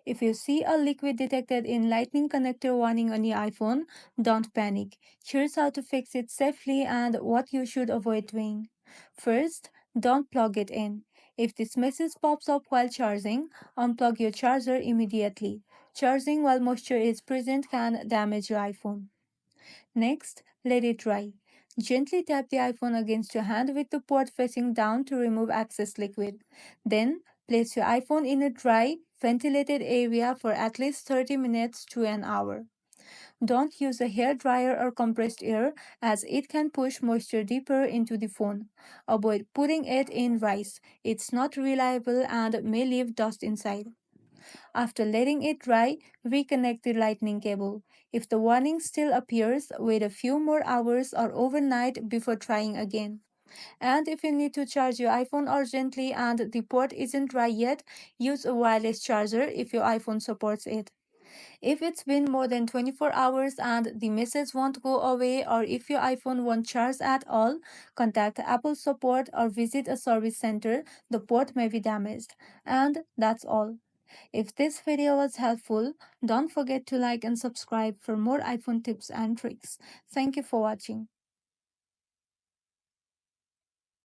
If you see a liquid detected in Lightning connector warning on your iPhone, don't panic. Here's how to fix it safely and what you should avoid doing. First, don't plug it in. If this message pops up while charging, unplug your charger immediately. Charging while moisture is present can damage your iPhone. Next, let it dry. Gently tap the iPhone against your hand with the port facing down to remove excess liquid. Then, place your iPhone in a dry, ventilated area for at least 30 minutes to an hour. Don't use a hair dryer or compressed air as it can push moisture deeper into the phone. Avoid putting it in rice. It's not reliable and may leave dust inside. After letting it dry, reconnect the lightning cable. If the warning still appears, wait a few more hours or overnight before trying again. And if you need to charge your iPhone urgently and the port isn't dry yet, use a wireless charger if your iPhone supports it. If it's been more than 24 hours and the message won't go away, or if your iPhone won't charge at all, contact Apple support or visit a service center. The port may be damaged. And that's all. If this video was helpful, don't forget to like and subscribe for more iPhone tips and tricks. Thank you for watching.